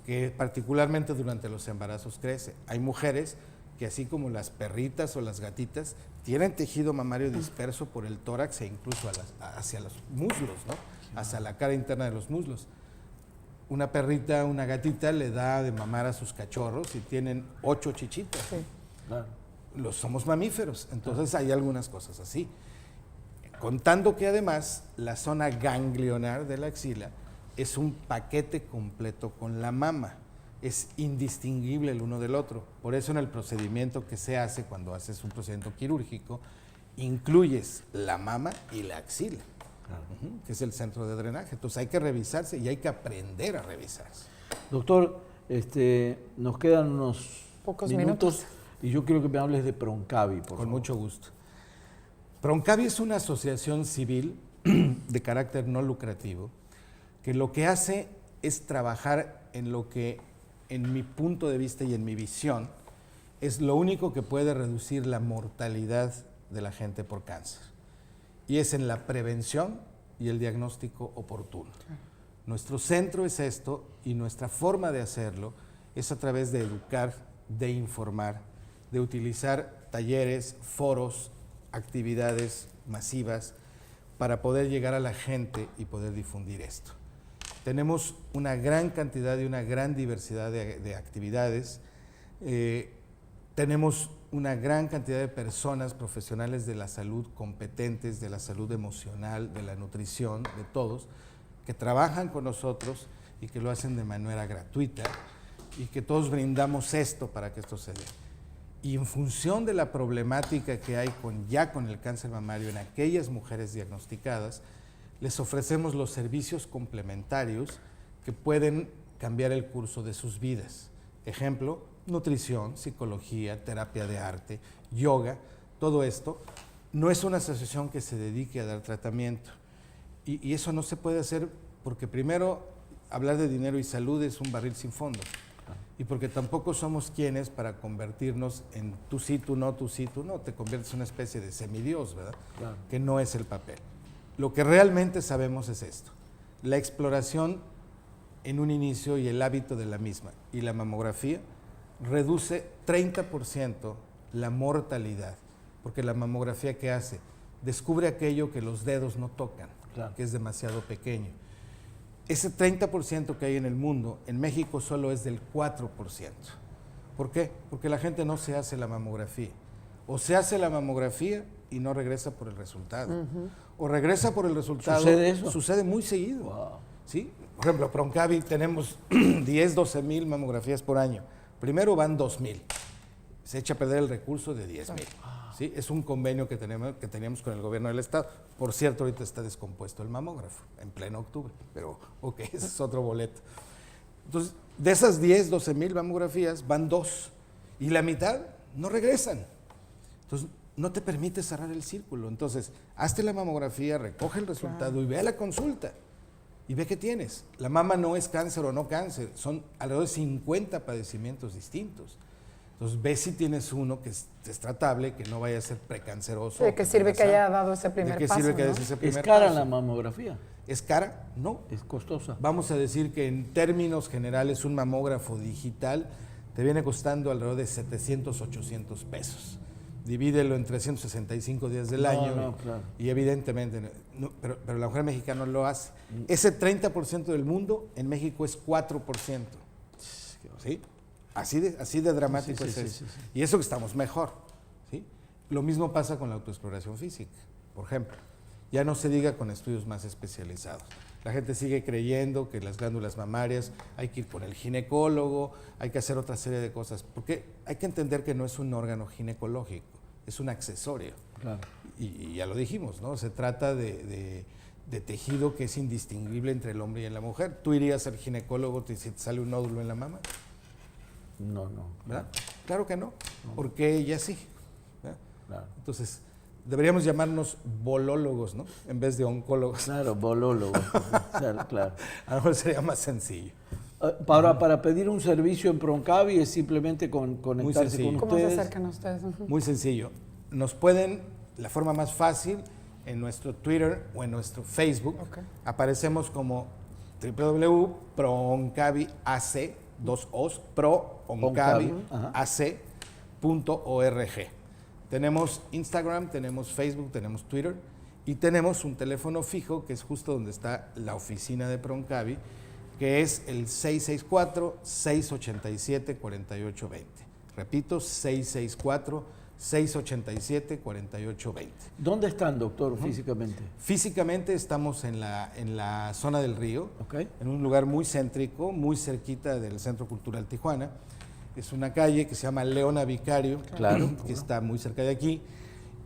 que particularmente durante los embarazos crece. Hay mujeres que así como las perritas o las gatitas, tienen tejido mamario disperso por el tórax e incluso hacia los muslos, ¿no? Hacia la cara interna de los muslos. Una perrita, una gatita le da de mamar a sus cachorros y tienen 8 chichitas. Sí. Claro. Somos mamíferos, entonces hay algunas cosas así. Contando que además la zona ganglionar de la axila es un paquete completo con la mama. Es indistinguible el uno del otro. Por eso en el procedimiento que se hace cuando haces un procedimiento quirúrgico, incluyes la mama y la axila, que es el centro de drenaje. Entonces hay que revisarse y hay que aprender a revisarse. Doctor, nos quedan unos pocos minutos y yo quiero que me hables de Proncavi, por favor. Con mucho gusto. Proncavi es una asociación civil de carácter no lucrativo que lo que hace es trabajar en lo que, en mi punto de vista y en mi visión, es lo único que puede reducir la mortalidad de la gente por cáncer. Y es en la prevención y el diagnóstico oportuno. Nuestro centro es esto y nuestra forma de hacerlo es a través de educar, de informar, de utilizar talleres, foros, actividades masivas para poder llegar a la gente y poder difundir esto. Tenemos una gran cantidad y una gran diversidad de actividades. Tenemos una gran cantidad de personas profesionales de la salud competentes, de la salud emocional, de la nutrición, de todos, que trabajan con nosotros y que lo hacen de manera gratuita y que todos brindamos esto para que esto se dé. Y en función de la problemática que hay con el cáncer mamario en aquellas mujeres diagnosticadas, les ofrecemos los servicios complementarios que pueden cambiar el curso de sus vidas. Ejemplo, nutrición, psicología, terapia de arte, yoga, todo esto. No es una asociación que se dedique a dar tratamiento. Y eso no se puede hacer porque primero hablar de dinero y salud es un barril sin fondo. Y porque tampoco somos quienes para convertirnos en tú sí, tú no, te conviertes en una especie de semidios, ¿verdad? Claro. Que no es el papel. Lo que realmente sabemos es esto, la exploración en un inicio y el hábito de la misma y la mamografía reduce 30% la mortalidad, porque la mamografía ¿qué hace? Descubre aquello que los dedos no tocan, claro, que es demasiado pequeño. Ese 30% que hay en el mundo, en México solo es del 4%. ¿Por qué? Porque la gente no se hace la mamografía. O se hace la mamografía y no regresa por el resultado. O regresa por el resultado. ¿Sucede eso? Sucede muy seguido. Wow. ¿sí? Por ejemplo, Proncavi tenemos 10, 12 mil mamografías por año. Primero van 2,000. Se echa a perder el recurso de 10,000. ¿Sí? Es un convenio que teníamos con el gobierno del estado. Por cierto, ahorita está descompuesto el mamógrafo, en pleno octubre, pero ok, ese es otro boleto. Entonces, de esas 10, 12 mil mamografías, van 2 y la mitad no regresan. Entonces, no te permite cerrar el círculo. Entonces, hazte la mamografía, recoge el resultado y ve a la consulta y ve qué tienes. La mama no es cáncer o no cáncer, son alrededor de 50 padecimientos distintos. Entonces, ve si tienes uno que es tratable, que no vaya a ser precanceroso. ¿De qué sirve que haya dado ese primer paso? ¿De qué sirve que ¿no? des ese primer ¿Es cara paso? la mamografía? ¿Es cara? No. ¿Es costosa? Vamos a decir que en términos generales un mamógrafo digital te viene costando alrededor de 700, 800 pesos. Divídelo en 365 días del año claro. y evidentemente, pero la mujer mexicana no lo hace. Ese 30% del mundo en México es 4%. ¿Sí? Así de dramático es eso. Sí. Y eso que estamos mejor. ¿Sí? Lo mismo pasa con la autoexploración física, por ejemplo. Ya no se diga con estudios más especializados. La gente sigue creyendo que las glándulas mamarias hay que ir con el ginecólogo, hay que hacer otra serie de cosas, porque hay que entender que no es un órgano ginecológico, es un accesorio. Claro. Y ya lo dijimos, ¿no? Se trata de tejido que es indistinguible entre el hombre y la mujer. ¿Tú irías al ginecólogo si te sale un nódulo en la mama? No. ¿Verdad? Claro que no, porque ella sí. ¿Verdad? Claro. Entonces, deberíamos llamarnos bolólogos, ¿no? En vez de oncólogos. Claro, bolólogo. Claro. A lo mejor sería más sencillo. Para pedir un servicio en Proncavi es simplemente conectarse con sencillo. ¿Cómo se ustedes. acercan a ustedes? Ujú. Muy sencillo. Nos pueden, la forma más fácil, en nuestro Twitter o en nuestro Facebook, aparecemos como www.proncaviac, 2 O's, proncaviac.org. Tenemos Instagram, tenemos Facebook, tenemos Twitter y tenemos un teléfono fijo que es justo donde está la oficina de Proncavi, que es el 664-687-4820. Repito, 664-687-4820. ¿Dónde están, doctor, físicamente? Físicamente estamos en la zona del Río, Ok. en un lugar muy céntrico, muy cerquita del Centro Cultural Tijuana. Es una calle que se llama Leona Vicario, Claro. que está muy cerca de aquí.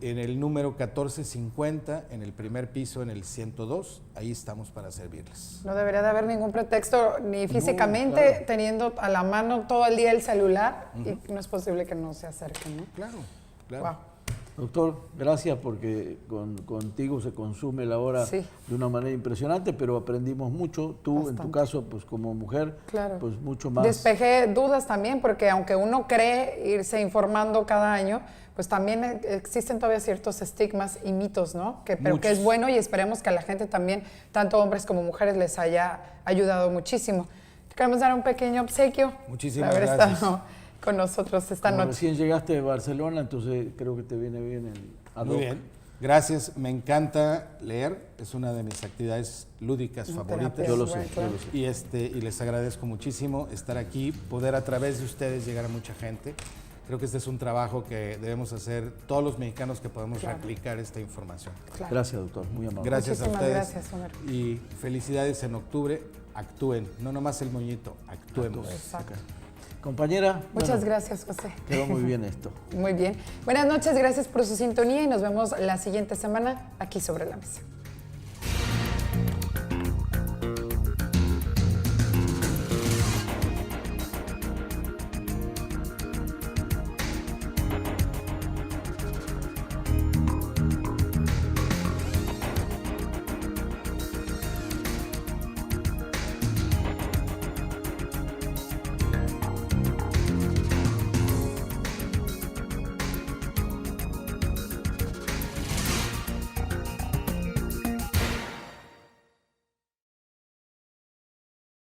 En el número 1450, en el primer piso, en el 102, ahí estamos para servirles. No debería de haber ningún pretexto, ni físicamente, claro. teniendo a la mano todo el día el celular, y no es posible que no se acerquen, ¿no? Claro. Wow. Doctor, gracias porque contigo se consume la hora Sí. de una manera impresionante, pero aprendimos mucho. Tú, en tu Bastante. caso, pues como mujer, Claro. pues mucho más. Despejé dudas también, porque aunque uno cree irse informando cada año, pues también existen todavía ciertos estigmas y mitos, ¿no? Pero que es bueno y esperemos que a la gente también, tanto hombres como mujeres, les haya ayudado muchísimo. Te queremos dar un pequeño obsequio. Muchísimas por haber gracias. estado con nosotros esta Como noche. recién llegaste de Barcelona, entonces creo que te viene bien el ad Muy hoc. bien. Gracias. Me encanta leer. Es una de mis actividades lúdicas Una favoritas. terapia, Yo lo sé, bueno, claro. yo lo sé. Y les agradezco muchísimo estar aquí, poder a través de ustedes llegar a mucha gente. Creo que este es un trabajo que debemos hacer todos los mexicanos que podemos Claro. replicar esta información. Claro. Gracias, doctor, muy amable. Gracias a Muchísimas ustedes. gracias, Homero. Y felicidades en octubre. Actúen, no nomás el moñito, actuemos. Exacto. Compañera, Muchas bueno, gracias, José. quedó muy bien esto. Muy bien. Buenas noches, gracias por su sintonía y nos vemos la siguiente semana aquí sobre la mesa.